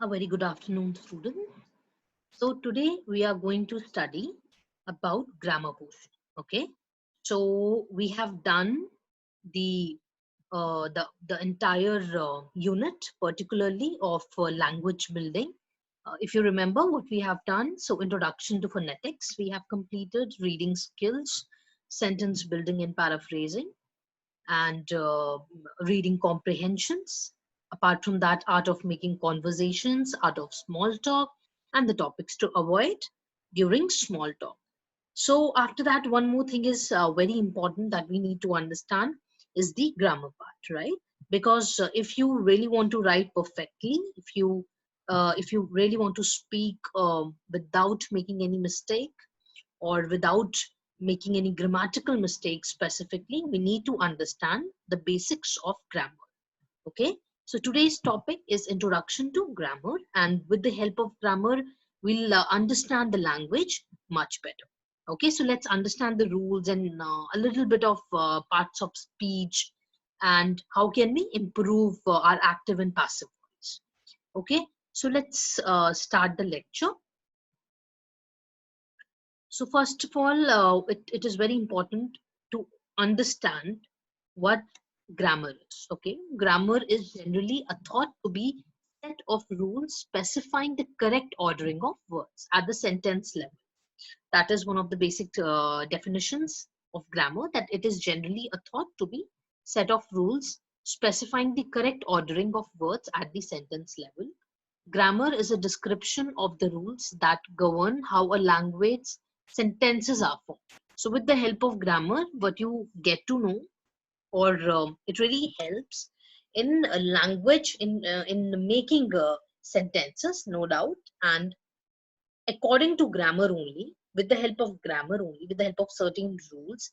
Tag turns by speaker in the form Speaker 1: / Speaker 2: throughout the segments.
Speaker 1: A very good afternoon, students. So today we are going to study about grammar portion. Okay. So we have done the the entire unit, particularly of language building. If you remember what we have done, so introduction to phonetics, we have completed reading skills, sentence building and paraphrasing, and reading comprehensions. Apart from that, art of making conversations, art of small talk, and the topics to avoid during small talk. So after that, one more thing is very important that we need to understand is the grammar part, right? Because if you really want to write perfectly, if you really want to speak without making any mistake, or without making any grammatical mistakes specifically, we need to understand the basics of grammar. Okay, so today's topic is introduction to grammar, and with the help of grammar, we'll understand the language much better. Okay, so let's understand the rules and a little bit of parts of speech and how can we improve our active and passive voice. Okay, so let's start the lecture. So first of all, it is very important to understand what grammar is. Okay, grammar is generally a thought to be set of rules specifying the correct ordering of words at the sentence level. That is one of the basic definitions of grammar, that it is generally a thought to be set of rules specifying the correct ordering of words at the sentence level. Grammar is a description of the rules that govern how a language sentences are formed. So with the help of grammar, what you get to know, or it really helps in a language, in making sentences, no doubt. And according to grammar only, with the help of grammar only, with the help of certain rules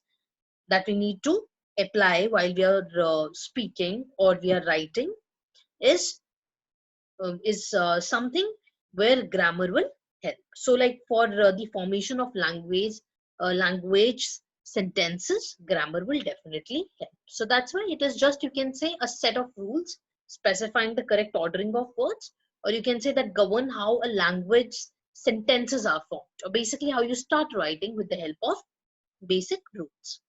Speaker 1: that we need to apply while we are speaking or we are writing, is something where grammar will help. So like for the formation of language sentences, grammar will definitely help. So that's why it is just, you can say, a set of rules specifying the correct ordering of words, or you can say that govern how a language sentences are formed, or basically how you start writing with the help of basic rules.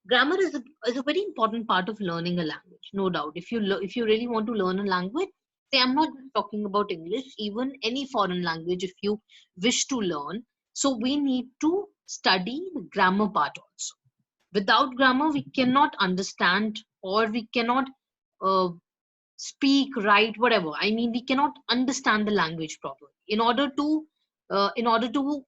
Speaker 1: Grammar is a very important part of learning a language, no doubt. If you really want to learn a language, say, I'm not just talking about English, even any foreign language, if you wish to learn, so we need to study the grammar part also. Without grammar, we cannot understand, or we cannot uh, speak, write, whatever. I mean, we cannot understand the language properly. In order to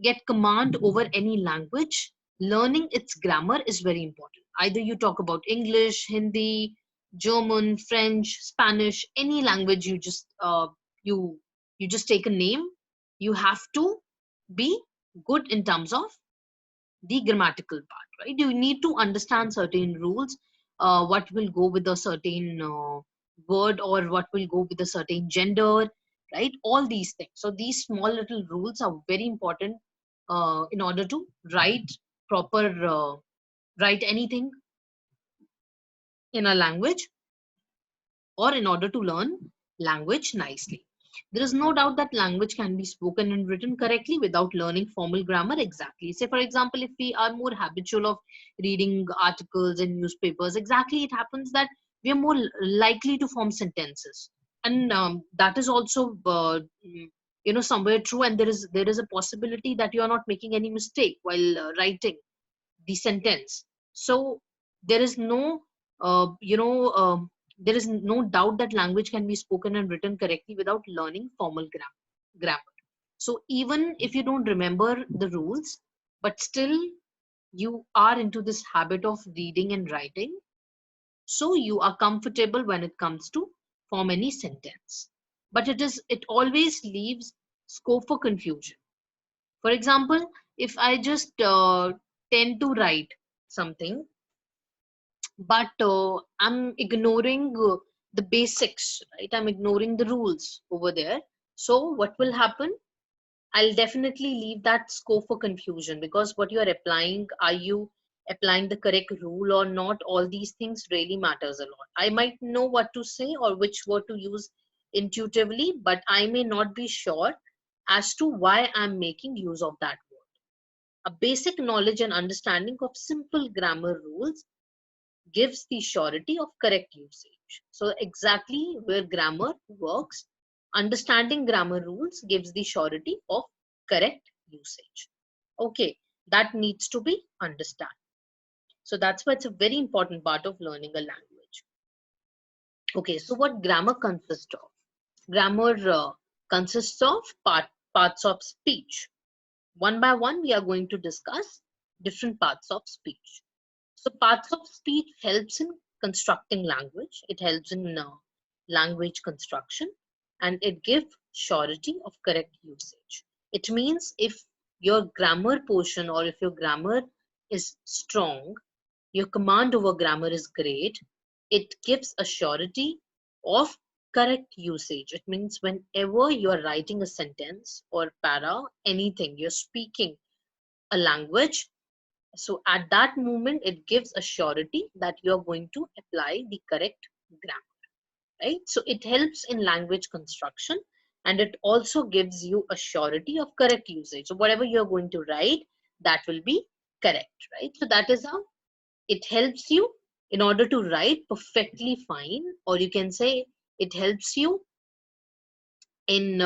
Speaker 1: get command over any language, learning its grammar is very important. Either you talk about English, Hindi, German, French, Spanish, any language, you you just take a name. You have to be good in terms of the grammatical part, right? You need to understand certain rules, what will go with a certain word, or what will go with a certain gender, right? All these things. So these small little rules are very important in order to write proper, write anything in a language, or in order to learn language nicely. There is no doubt that language can be spoken and written correctly without learning formal grammar exactly. Say, for example, if we are more habitual of reading articles and newspapers, exactly it happens that we are more likely to form sentences. And that is also, somewhere true. And there is a possibility that you are not making any mistake while writing the sentence. So there is no, there is no doubt that language can be spoken and written correctly without learning formal grammar. So even if you don't remember the rules, but still you are into this habit of reading and writing, so you are comfortable when it comes to form any sentence. But it always leaves scope for confusion. For example, if I just tend to write something, but I'm ignoring the basics, right? I'm ignoring the rules over there. So what will happen? I'll definitely leave that scope for confusion, because what you are applying, are you applying the correct rule or not? All these things really matters a lot. I might know what to say or which word to use intuitively, but I may not be sure as to why I'm making use of that word. A basic knowledge and understanding of simple grammar rules gives the surety of correct usage. So exactly where grammar works, understanding grammar rules gives the surety of correct usage. Okay, that needs to be understood. So that's why it's a very important part of learning a language. Okay, so what grammar consists of? Grammar consists of parts of speech. One by one, we are going to discuss different parts of speech. So parts of speech helps in constructing language. It helps in language construction, and it gives surety of correct usage. It means if your grammar portion or if your grammar is strong, your command over grammar is great, it gives a surety of correct usage. It means whenever you are writing a sentence or para, anything, you're speaking a language, so at that moment, it gives a surety that you are going to apply the correct grammar, right? So it helps in language construction, and it also gives you a surety of correct usage. So whatever you're going to write, that will be correct, right? So that is how it helps you in order to write perfectly fine, or you can say it helps you in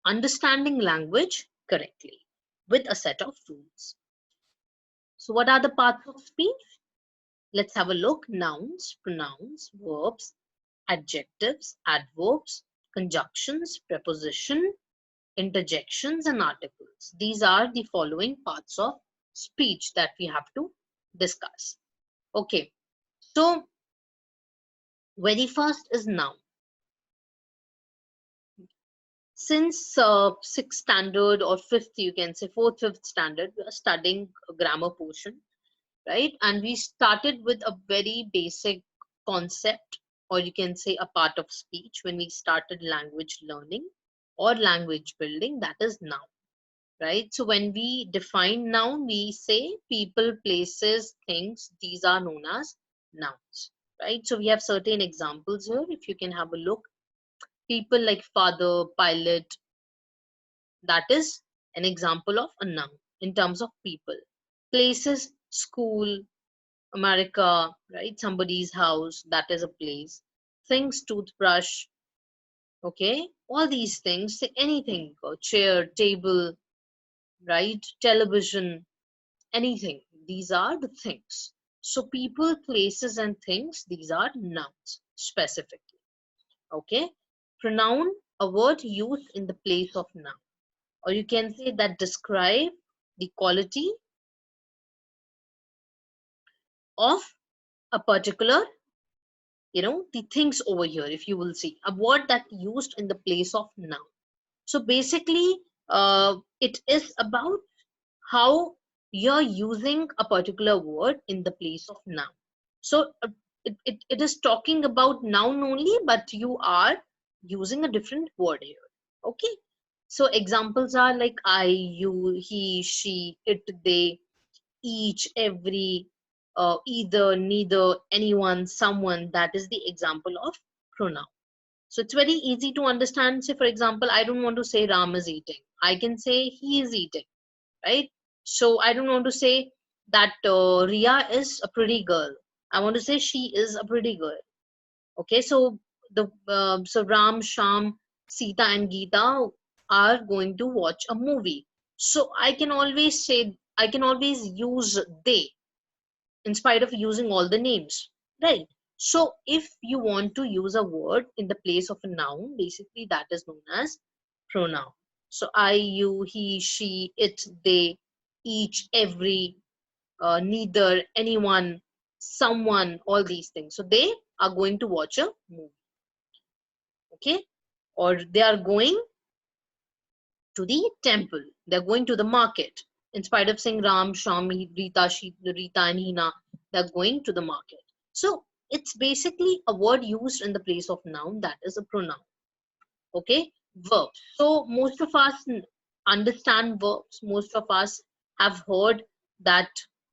Speaker 1: understanding language correctly with a set of rules. So what are the parts of speech? Let's have a look. Nouns, pronouns, verbs, adjectives, adverbs, conjunctions, preposition, interjections, and articles. These are the following parts of speech that we have to discuss. Okay, so very first is noun. Since sixth standard or fifth, you can say fourth, fifth standard, we are studying a grammar portion, right? And we started with a very basic concept, or you can say a part of speech when we started language learning or language building, that is noun, right? So when we define noun, we say people, places, things, these are known as nouns, right? So we have certain examples here. If you can have a look, people like father, pilot, that is an example of a noun in terms of people. Places, school, America, right? Somebody's house, that is a place. Things, toothbrush, okay? All these things, say anything, chair, table, right? Television, anything. These are the things. So people, places, and things, these are nouns specifically, okay? Pronoun, a word used in the place of noun. Or you can say that describe the quality of a particular, the things over here. If you will see a word that used in the place of noun, so basically it is about how you're using a particular word in the place of noun. So it is talking about noun only, but you are using a different word here, okay? So examples are like I, you, he, she, it, they, each, every, either, neither, anyone, someone. That is the example of pronoun. So it's very easy to understand. Say, for example, I don't want to say Ram is eating. I can say he is eating, right? So I don't want to say that Ria is a pretty girl. I want to say she is a pretty girl. Okay, so so Ram, Sham, Sita, and Geeta are going to watch a movie. So I can always use they in spite of using all the names, right? So if you want to use a word in the place of a noun, basically that is known as pronoun. So I, you, he, she, it, they, each, every, neither, anyone, someone, all these things. So they are going to watch a movie, okay? Or they are going to the temple. They're going to the market. In spite of saying Ram, Shami, Rita, and Hina, they're going to the market. So it's basically a word used in the place of noun, that is a pronoun. Okay, verbs. So most of us understand verbs. Most of us have heard that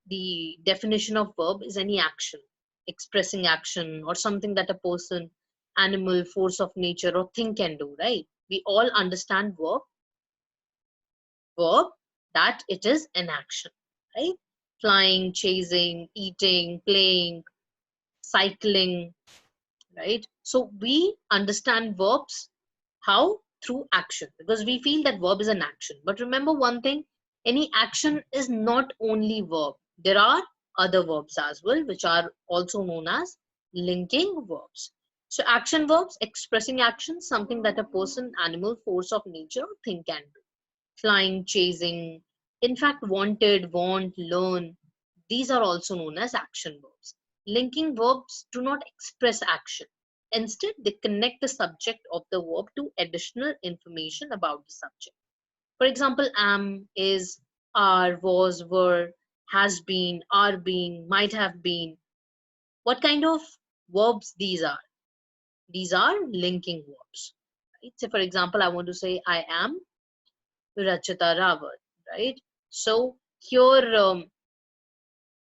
Speaker 1: the definition of verb is any action, expressing action, or something that a person animal, force of nature, or thing can do, right? We all understand verb that it is an action, right? Flying, chasing, eating, playing, cycling, right? So we understand verbs how? Through action, because we feel that verb is an action. But remember one thing, any action is not only verb. There are other verbs as well, which are also known as linking verbs. So action verbs expressing action, something that a person, animal, force of nature, or thing can do. Flying, chasing, in fact, wanted, want, learn. These are also known as action verbs. Linking verbs do not express action. Instead, they connect the subject of the verb to additional information about the subject. For example, am, is, are, was, were, has been, are being, might have been. What kind of verbs these are? These are linking verbs. Right? So, for example, I want to say I am Rachita Rawat, right? So here,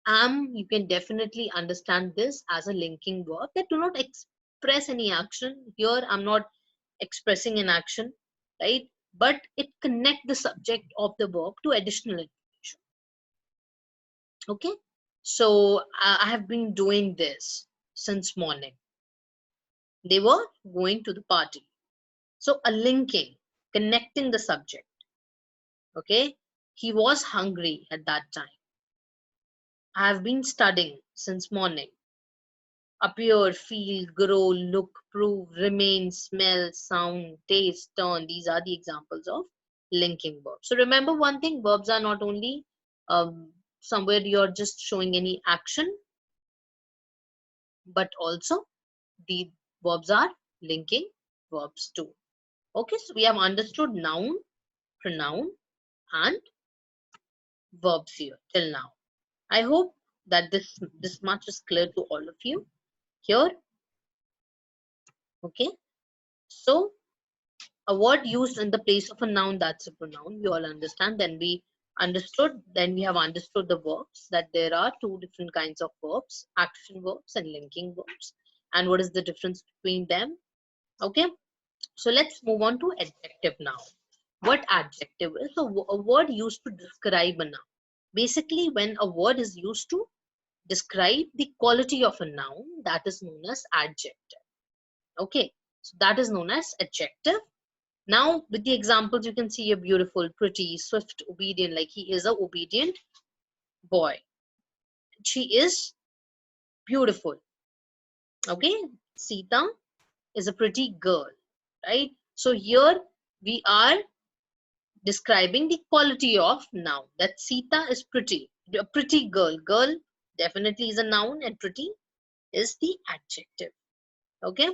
Speaker 1: am, you can definitely understand this as a linking verb that do not express any action. Here, I'm not expressing an action, right? But it connect the subject of the verb to additional information. Okay? So I have been doing this since morning. They were going to the party. So a linking, connecting the subject. Okay? He was hungry at that time. I have been studying since morning. Appear, feel, grow, look, prove, remain, smell, sound, taste, turn. These are the examples of linking verbs. So remember one thing, verbs are not only somewhere you're just showing any action, but also the verbs are linking verbs too. Okay, so we have understood noun, pronoun, and verbs here till now. I hope that this much is clear to all of you here. Okay, so a word used in the place of a noun, that's a pronoun, we all understand. Then we have understood the verbs, that there are two different kinds of verbs, action verbs and linking verbs, and what is the difference between them. Okay, so let's move on to adjective now. What adjective is? So a word used to describe a noun. Basically, when a word is used to describe the quality of a noun, that is known as adjective. Okay, so that is known as adjective. Now, with the examples, you can see a beautiful, pretty, swift, obedient, like he is a obedient boy. She is beautiful. Okay, Sita is a pretty girl, right? So here we are describing the quality of noun. That Sita is pretty, a pretty girl. Girl definitely is a noun, and pretty is the adjective. Okay,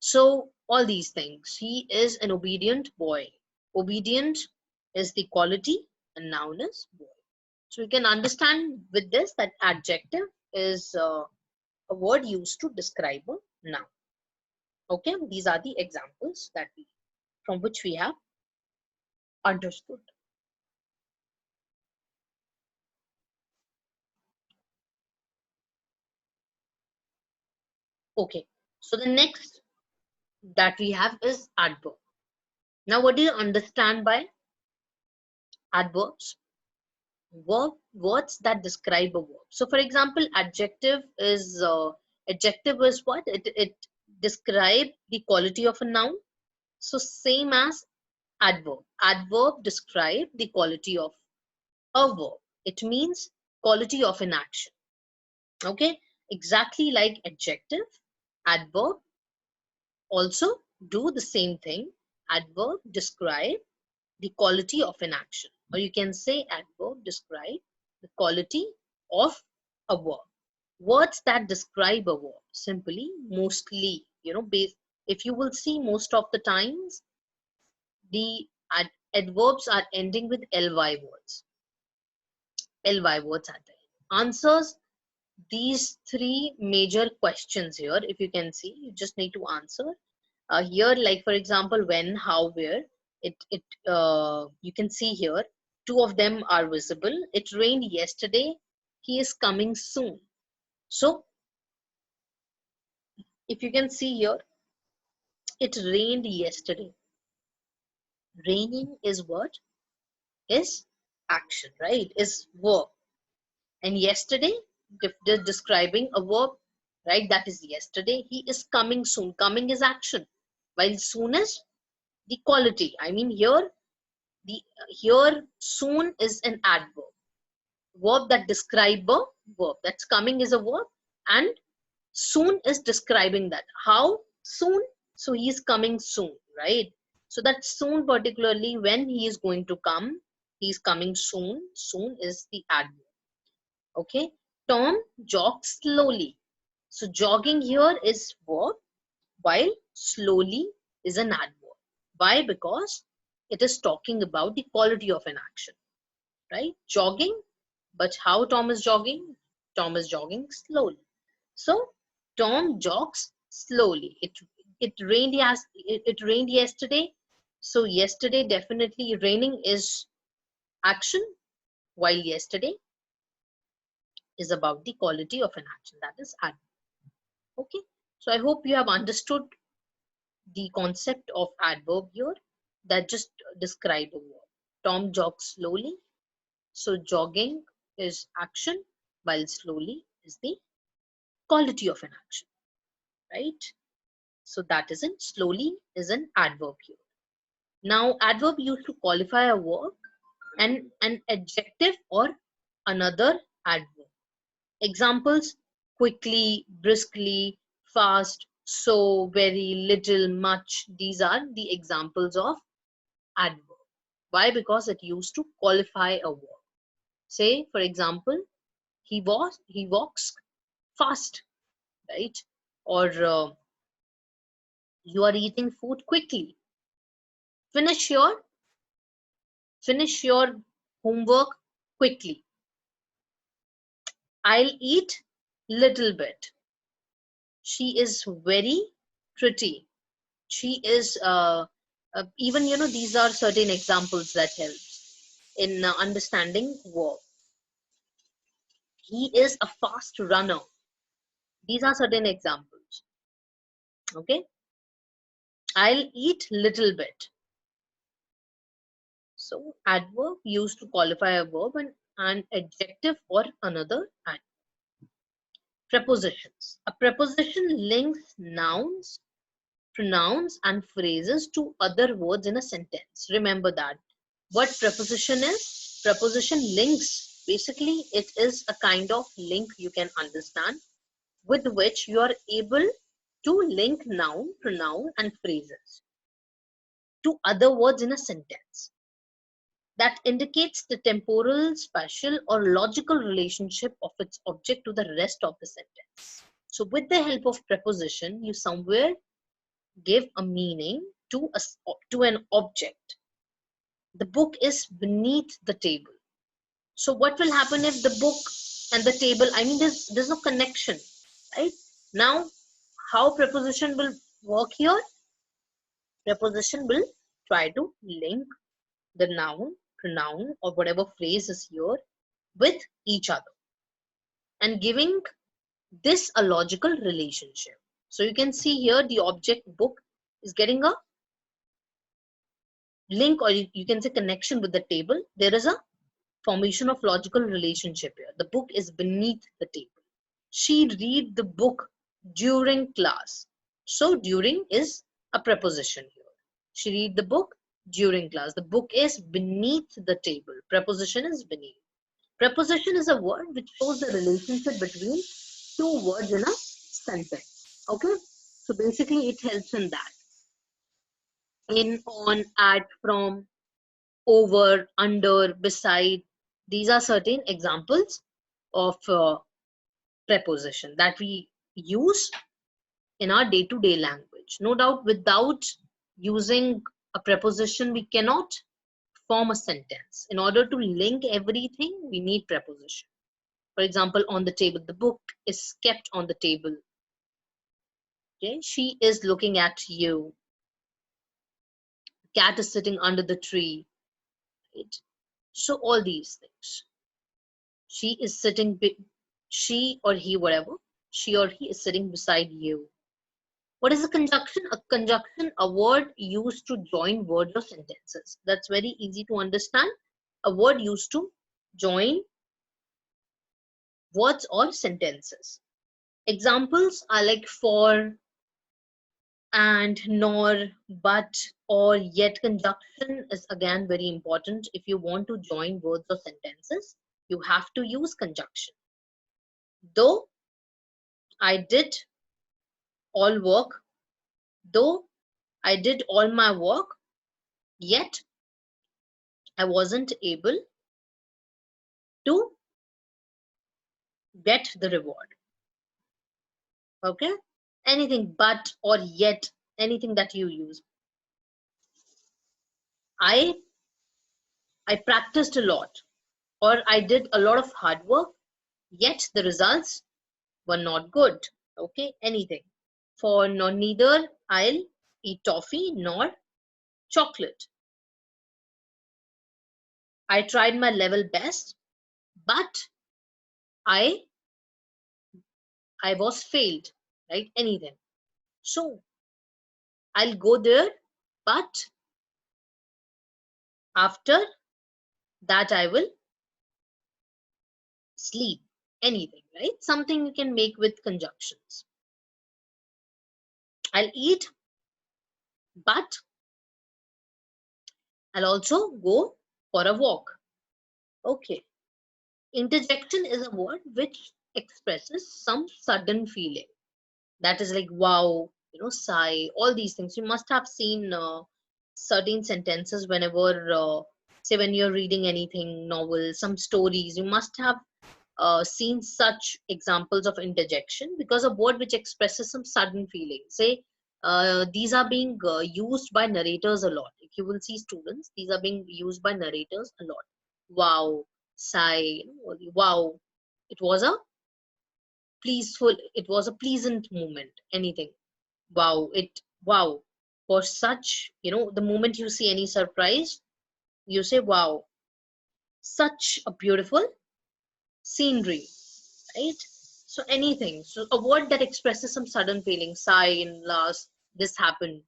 Speaker 1: so all these things. He is an obedient boy. Obedient is the quality, and noun is boy. So we can understand with this that adjective is a word used to describe a noun. Okay, these are the examples that from which we have understood. Okay, so the next that we have is adverb. Now, what do you understand by adverbs? Words that describe a verb. So, for example, adjective is what? It describes the quality of a noun. So, same as adverb. Adverb describe the quality of a verb. It means quality of an action. Okay, exactly like adjective, adverb also do the same thing. Adverb describe the quality of an action, or you can say adverb describe the quality of a verb. Words that describe a verb, simply, mostly, if you will see, most of the times the adverbs are ending with ly words. Ly words are there. Answers these three major questions here. If you can see, you just need to answer here, like for example, when, how, where. You can see here two of them are visible. It rained yesterday, he is coming soon. So if you can see here, it rained yesterday. Raining is what? Is action, right? Is verb. And yesterday, describing a verb, right? That is yesterday. He is coming soon. Coming is action, while soon is the quality. I mean here soon is an adverb. Verb that describe a verb. That's coming is a verb, and soon is describing that. How soon? So he is coming soon, right? So that soon, particularly when he is going to come, he is coming soon. Soon is the adverb. Okay. Tom jogs slowly. So jogging here is verb, while slowly is an adverb. Why? Because it is talking about the quality of an action, right? Jogging, but how Tom is jogging? Tom is jogging slowly. So Tom jogs slowly. It rained yesterday. So yesterday definitely raining is action, while yesterday is about the quality of an action, that is adverb. Okay. So I hope you have understood the concept of adverb here, that just describe a verb. Tom jogs slowly. So jogging is action, while slowly is the quality of an action, right? So that isn't slowly is an adverb here. Now adverb used to qualify a verb and an adjective or another adverb. Examples: quickly, briskly, fast, so, very, little, much. These are the examples of adverb. Why? Because it used to qualify a verb. Say, for example, he walks fast, right? Or you are eating food quickly. Finish your homework quickly. I'll eat little bit. She is very pretty. She is even these are certain examples that help in understanding verb. He is a fast runner. These are certain examples. Okay. I'll eat little bit. So adverb used to qualify a verb and an adjective or another adverb. Prepositions. A preposition links nouns, pronouns, and phrases to other words in a sentence. Remember that. What preposition is? Preposition links. Basically, it is a kind of link you can understand, with which you are able to link noun, pronoun, and phrases to other words in a sentence. That indicates the temporal, spatial, or logical relationship of its object to the rest of the sentence. So with the help of preposition, you somewhere give a meaning to an object. The book is beneath the table. So what will happen if the book and the table, I mean, there's no connection, right? Now, how preposition will work here? Preposition will try to link the noun, pronoun, or whatever phrase is here with each other and giving this a logical relationship. So you can see here the object book is getting a link, or you can say connection with the table. There is a formation of logical relationship here. The book is beneath the table. She read the book during class. So during is a preposition here. She read the book during class. The book is beneath the table. Preposition is beneath. Preposition is a word which shows the relationship between two words in a sentence. Okay. So basically it helps in that. In, on, at, from, over, under, beside. These are certain examples of preposition that we use in our day-to-day language. No doubt, without using a preposition, we cannot form a sentence. In order to link everything, we need preposition. For example, on the table, the book is kept on the table. Okay, she is looking at you. The cat is sitting under the tree. Right? So all these things. She is sitting, she or he, whatever, she or he is sitting beside you. What is a conjunction? A conjunction, a word used to join words or sentences. That's very easy to understand. A word used to join words or sentences. Examples are like for, and, nor, but, or, yet. Conjunction is again very important. If you want to join words or sentences, you have to use conjunction. Though I did all work, though I did all my work, yet I wasn't able to get the reward. Okay? Anything but or yet, anything that you use. I practiced a lot, or I did a lot of hard work, yet the results were not good. Okay? Anything. For nor neither I'll eat toffee nor chocolate. I tried my level best, but I was failed, right? Anything. So I'll go there, but after that I will sleep. Anything, right? Something you can make with conjunctions. I'll eat, but I'll also go for a walk. Okay. Interjection is a word which expresses some sudden feeling. That is like wow, sigh, all these things. You must have seen certain sentences whenever, say, when you're reading anything, novel, some stories, you must have seen such examples of interjection, because a word which expresses some sudden feeling. Say, these are being used by narrators a lot. If you will see students, these are being used by narrators a lot. Wow, sigh, wow. It was a it was a pleasant moment. Anything. Wow. For such, the moment you see any surprise, you say, wow, such a beautiful scenery. Right? So anything. So a word that expresses some sudden feeling, sigh, in last, this happened,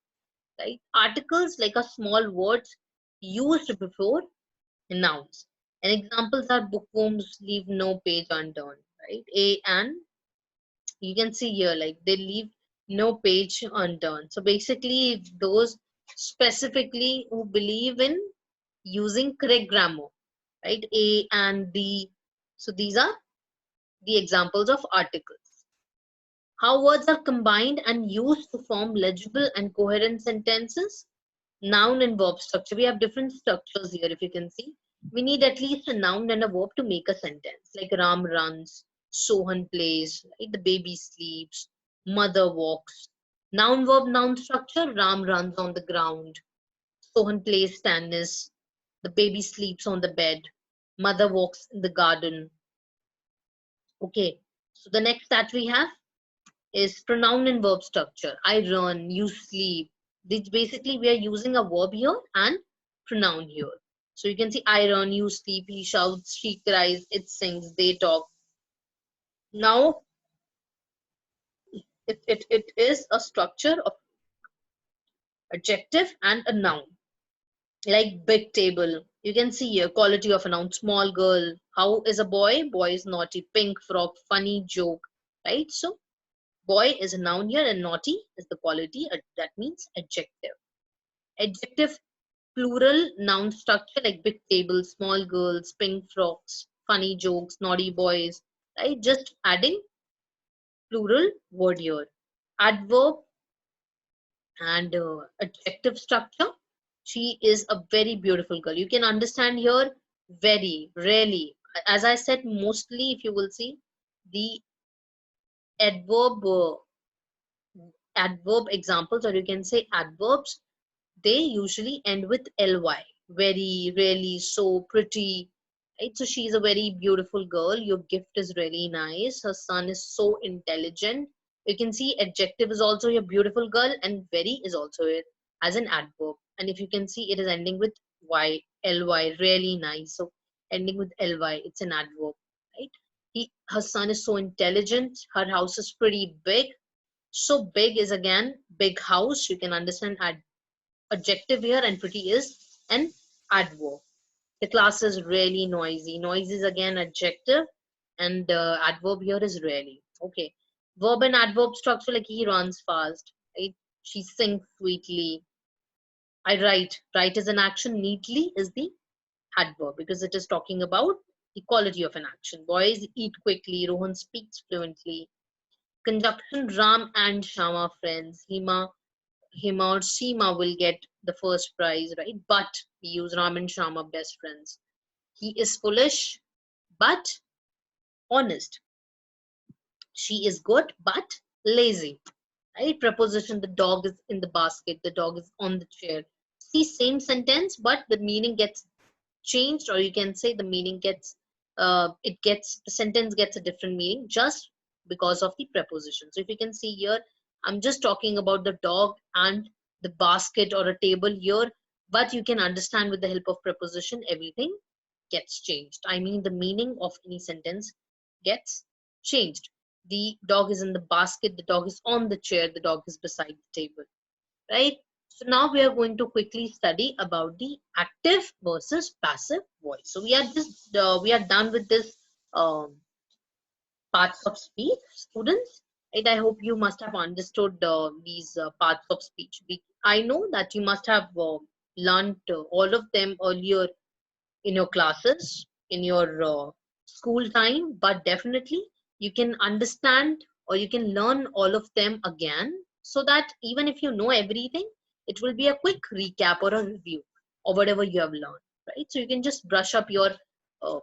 Speaker 1: right? Articles like a small words used before nouns. And examples are bookworms leave no page undone, right? A and you can see here, like they leave no page undone. So basically, those specifically who believe in using correct grammar, right? A and the. So these are the examples of articles. How words are combined and used to form legible and coherent sentences. Noun and verb structure. We have different structures here, if you can see. We need at least a noun and a verb to make a sentence. Like Ram runs, Sohan plays, right? The baby sleeps, mother walks. Noun verb noun structure. Ram runs on the ground, Sohan plays tennis, the baby sleeps on the bed, mother walks in the garden. Okay, so the next that we have is pronoun and verb structure. I run, you sleep. This basically we are using a verb here and pronoun here. So you can see I run, you sleep, he shouts, she cries, it sings, they talk. Now it is a structure of adjective and a noun. Like big table. You can see here quality of a noun. Small girl. How is a boy? Boy is naughty. Pink frock. Funny joke. Right? So boy is a noun here and naughty is the quality. That means adjective. Adjective plural noun structure like big table, small girls, pink frocks, funny jokes, naughty boys. Right? Just adding plural word here. Adverb and adjective structure. She is a very beautiful girl. You can understand here very, rarely. As I said, mostly if you will see the adverb adverb examples, or you can say adverbs, they usually end with ly. Very, really, so pretty. Right? So she's a very beautiful girl. Your gift is really nice. Her son is so intelligent. You can see adjective is also a beautiful girl, and very is also it as an adverb. And if you can see, it is ending with ly, really nice. So ending with ly, it's an adverb, right? Her son is so intelligent. Her house is pretty big. So big is again big house. You can understand adjective here, and pretty is an adverb. The class is really noisy. Noisy is again adjective, and adverb here is really. Okay. Verb and adverb structure, like he runs fast, right? She sings sweetly. I write. Write is an action. Neatly is the adverb because it is talking about the quality of an action. Boys eat quickly. Rohan speaks fluently. Conjunction, Ram and Shama are friends. Him or Seema will get the first prize, right? But we use Ram and Shama best friends. He is foolish but honest. She is good but lazy. Right? Preposition, the dog is in the basket, the dog is on the chair. See, same sentence, but the meaning gets changed, or you can say the meaning gets the sentence gets a different meaning just because of the preposition. So if you can see here, I'm just talking about the dog and the basket or a table here, but you can understand with the help of preposition everything gets changed. I mean, the meaning of any sentence gets changed. The dog is in the basket, the dog is on the chair, the dog is beside the table, right? So now we are going to quickly study about the active versus passive voice. So we are done with this um, parts of speech, students. Right? I hope you must have understood these parts of speech. I know that you must have learned all of them earlier in your classes, in your school time, but definitely you can understand or you can learn all of them again, so that even if you know everything, it will be a quick recap or a review of whatever you have learned, right? So you can just brush up your uh,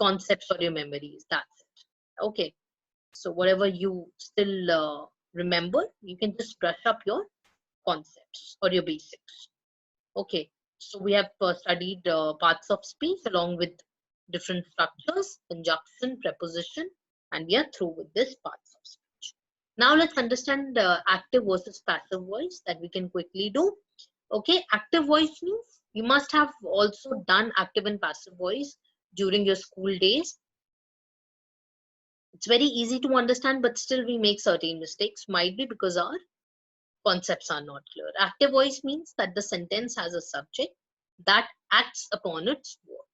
Speaker 1: concepts or your memories. That's it. Okay. So whatever you still remember, you can just brush up your concepts or your basics. Okay, so we have studied parts of speech along with different structures, conjunction, preposition, and we are through with this parts of speech. Now let's understand active versus passive voice that we can quickly do. Okay, active voice means you must have also done active and passive voice during your school days. It's very easy to understand, but still we make certain mistakes, might be because our concepts are not clear. Active voice means that the sentence has a subject that acts upon its verb,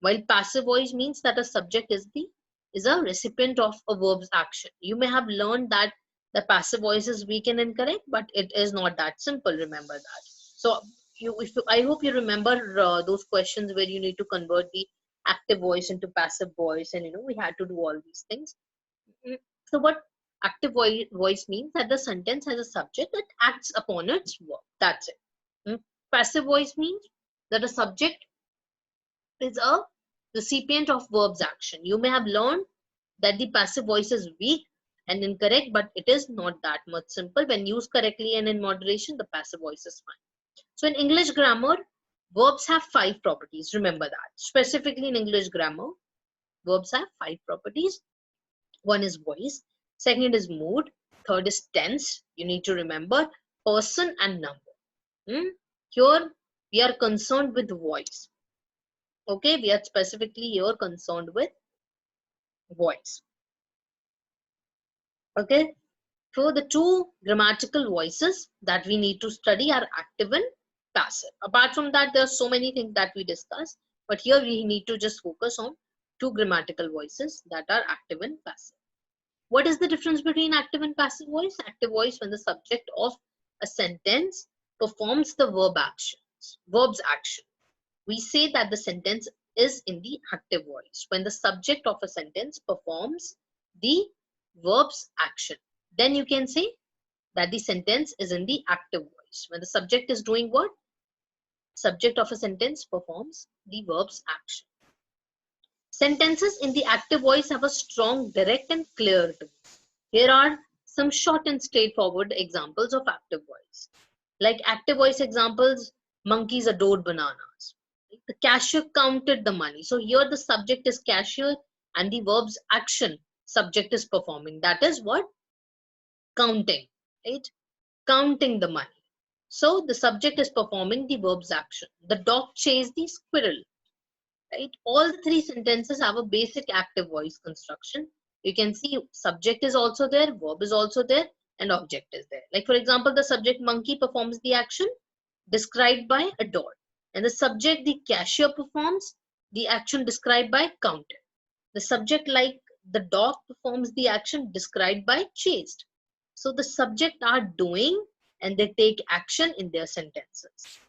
Speaker 1: while passive voice means that a subject is a recipient of a verb's action. You may have learned that the passive voice is weak and incorrect, but it is not that simple. Remember that. So I hope you remember those questions where you need to convert the active voice into passive voice, and we had to do all these things. So what active voice means that the sentence has a subject that acts upon its verb. That's it. Passive voice means that a subject is a recipient of verb's action. You may have learned that the passive voice is weak and incorrect, but it is not that much simple. When used correctly and in moderation, the passive voice is fine. So in English grammar, verbs have 5 properties. Remember that. Specifically in English grammar, verbs have 5 properties. One is voice, second is mood, third is tense. You need to remember person and number. Here we are concerned with voice. Okay, we are specifically here concerned with voice. Okay, so the two grammatical voices that we need to study are active and passive. Apart from that, there are so many things that we discuss, but here we need to just focus on two grammatical voices that are active and passive. What is the difference between active and passive voice? Active voice, when the subject of a sentence performs the verb's action. We say that the sentence is in the active voice. When the subject of a sentence performs the verb's action, then you can say that the sentence is in the active voice. When the subject is doing what? Subject of a sentence performs the verb's action. Sentences in the active voice have a strong, direct, and clear tone. Here are some short and straightforward examples of active voice. Like active voice examples, monkeys adored bananas. The cashier counted the money. So here the subject is cashier and the verb's action subject is performing. That is what? Counting, right? Counting the money. So the subject is performing the verb's action. The dog chased the squirrel. Right? All the 3 sentences have a basic active voice construction. You can see subject is also there, verb is also there, and object is there. Like for example, the subject monkey performs the action described by adored, and the subject the cashier performs the action described by counted. The subject like the dog performs the action described by chased. So the subject are doing and they take action in their sentences.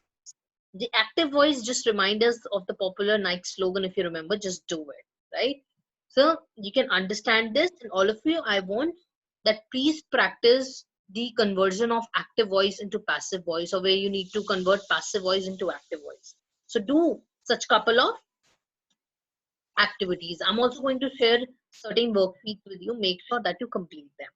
Speaker 1: The active voice just reminds us of the popular Nike slogan, if you remember, just do it, right? So you can understand this, and all of you, I want that please practice the conversion of active voice into passive voice, or where you need to convert passive voice into active voice. So do such couple of activities. I'm also going to share certain worksheets with you. Make sure that you complete them.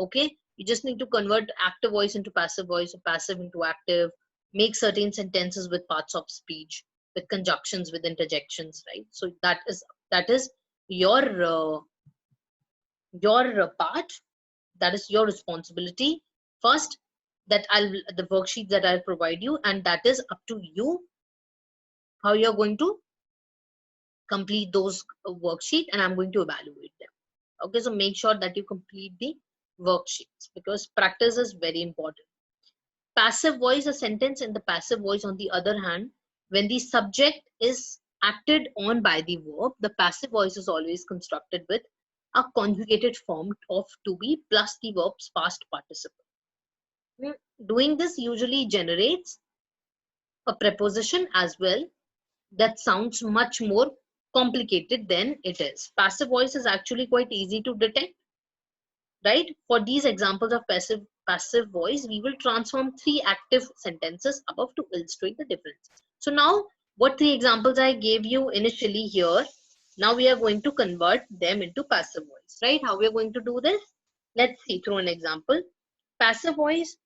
Speaker 1: Okay, you just need to convert active voice into passive voice, or passive into active. Make certain sentences with parts of speech, with conjunctions, with interjections, right? So that is your part. That is your responsibility. First, that I'll the worksheets that I'll provide you, and that is up to you how you're going to complete those worksheet, and I'm going to evaluate them. Okay, so make sure that you complete the worksheets because practice is very important. Passive voice, a sentence in the passive voice, on the other hand, when the subject is acted on by the verb, the passive voice is always constructed with a conjugated form of to be plus the verb's past participle. Doing this usually generates a preposition as well that sounds much more complicated than it is. Passive voice is actually quite easy to detect, right? For these examples of passive voice, we will transform three active sentences above to illustrate the difference. So now, what three examples I gave you initially here, now we are going to convert them into passive voice, right? How we are going to do this? Let's see through an example. Passive voice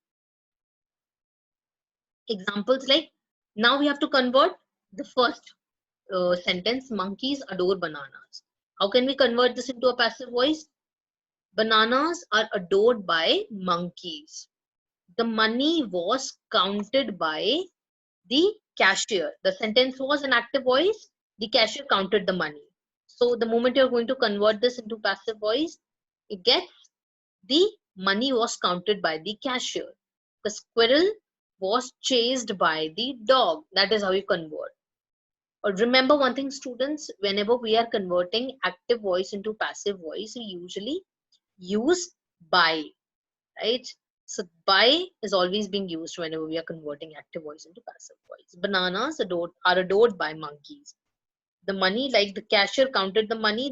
Speaker 1: examples, like now we have to convert the first sentence, monkeys adore bananas. How can we convert this into a passive voice? Bananas are adored by monkeys. The money was counted by the cashier. The sentence was an active voice. The cashier counted the money. So the moment you're going to convert this into passive voice, it gets the money was counted by the cashier. The squirrel was chased by the dog. That is how you convert. Or remember one thing, students, whenever we are converting active voice into passive voice, we usually use by, right? So by is always being used whenever we are converting active voice into passive voice. Bananas are adored by monkeys. The money, like the cashier counted the money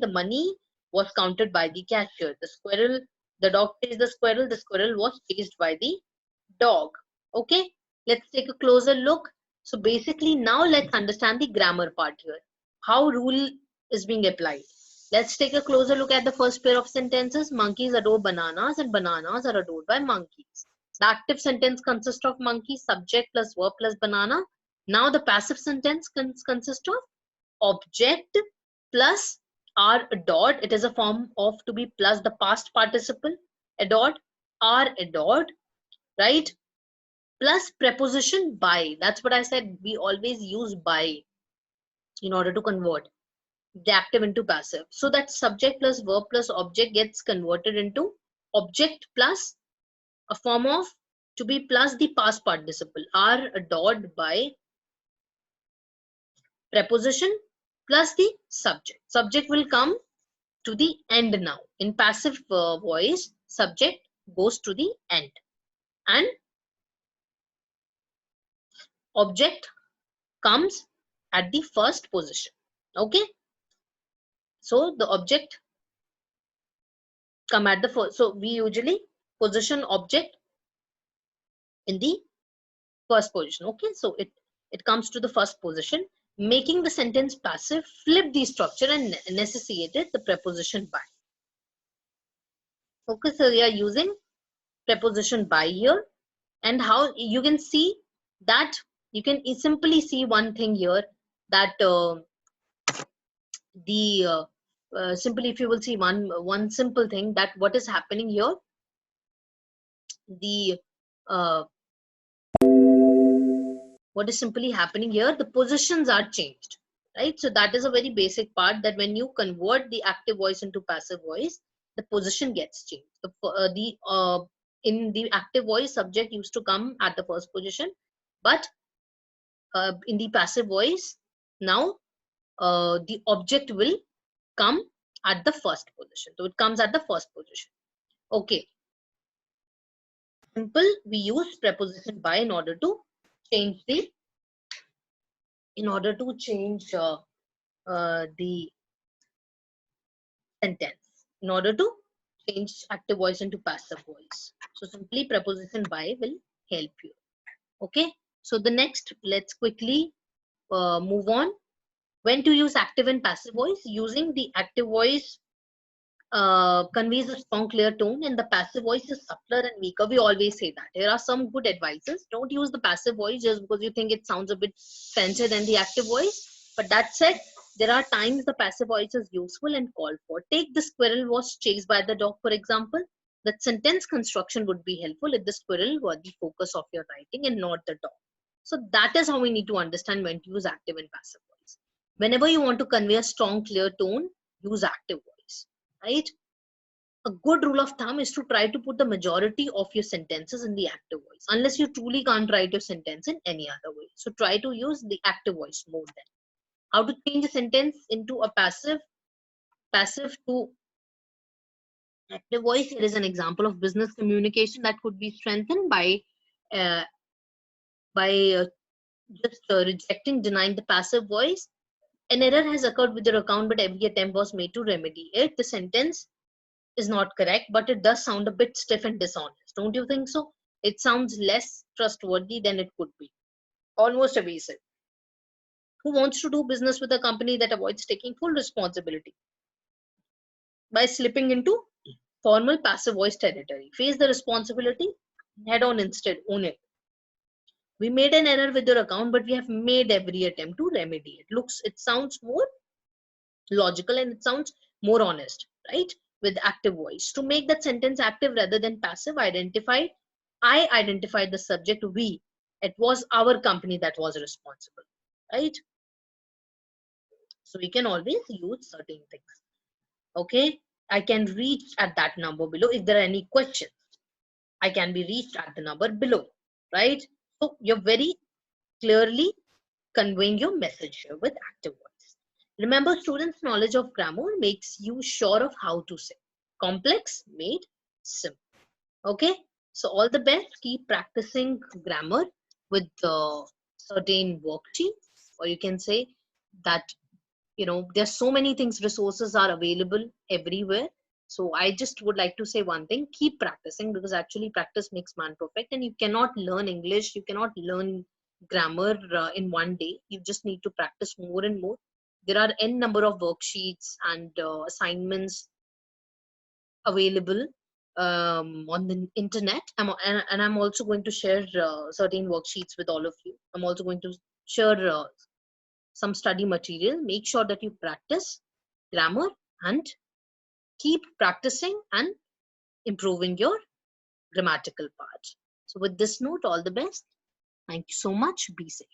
Speaker 1: was counted by the cashier. The squirrel, the dog chased the squirrel was chased by the dog. Okay, let's take a closer look. So basically now let's understand the grammar part here. How rule is being applied. Let's take a closer look at the first pair of sentences. Monkeys adore bananas and bananas are adored by monkeys. The active sentence consists of monkey, subject plus verb plus banana. Now the passive sentence consists of object plus are adored. It is a form of to be plus the past participle. Adored, are adored, right? Plus preposition by. That's what I said. We always use by in order to convert the active into passive. So that subject plus verb plus object gets converted into object plus a form of to be plus the past participle. Are adored by preposition plus the subject. Subject will come to the end now. In passive voice, subject goes to the end and object comes at the first position. Okay, so the object come at the first. So we usually position object in the first position. Okay, so it comes to the first position, making the sentence passive. Flip the structure and necessitated the preposition by. Okay, so we are using preposition by here, and how you can see that you can simply see one thing here, that simply if you will see one simple thing, that what is happening here, the uh, what is simply happening here, the positions are changed, right? So that is a very basic part, that when you convert the active voice into passive voice, the position gets changed. The in the active voice, subject used to come at the first position, but in the passive voice, now the object will come at the first position. So it comes at the first position. Okay. Simple, we use preposition by in order to change the the sentence, in order to change active voice into passive voice. So simply preposition by will help you. Okay. So the next, let's quickly move on. When to use active and passive voice? Using the active voice conveys a strong, clear tone, and the passive voice is subtler and weaker. We always say that. There are some good advices. Don't use the passive voice just because you think it sounds a bit fancier than the active voice. But that said, there are times the passive voice is useful and called for. Take the squirrel was chased by the dog, for example. That sentence construction would be helpful if the squirrel were the focus of your writing and not the dog. So that is how we need to understand when to use active and passive voice. Whenever you want to convey a strong, clear tone, use active voice, right? A good rule of thumb is to try to put the majority of your sentences in the active voice, unless you truly can't write your sentence in any other way. So try to use the active voice more than. How to change a sentence into a passive to active voice? Here is an example of business communication that could be strengthened by uh, just rejecting, denying the passive voice. An error has occurred with your account, but every attempt was made to remedy it. The sentence is not correct, but it does sound a bit stiff and dishonest. Don't you think so? It sounds less trustworthy than it could be. Almost evasive. Who wants to do business with a company that avoids taking full responsibility? By slipping into formal passive voice territory. Face the responsibility head on instead. Own it. We made an error with your account, but we have made every attempt to remedy it. It sounds more logical and it sounds more honest, right? With active voice. To make that sentence active rather than passive, I identified the subject, we. It was our company that was responsible, right? So we can always use certain things. Okay. I can reach at that number below. If there are any questions, I can be reached at the number below, right? So you're very clearly conveying your message here with active voice. Remember, students' knowledge of grammar makes you sure of how to say. Complex made simple. Okay, so all the best. Keep practicing grammar with certain worksheets, or you can say that, you know, there's so many things, resources are available everywhere. So I just would like to say one thing: keep practicing, because actually practice makes man perfect, and you cannot learn English, you cannot learn grammar in one day. You just need to practice more and more. There are n number of worksheets and assignments available on the internet. And I'm also going to share certain worksheets with all of you. I'm also going to share some study material. Make sure that you practice grammar and keep practicing and improving your grammatical part. So with this note, all the best. Thank you so much. Be safe.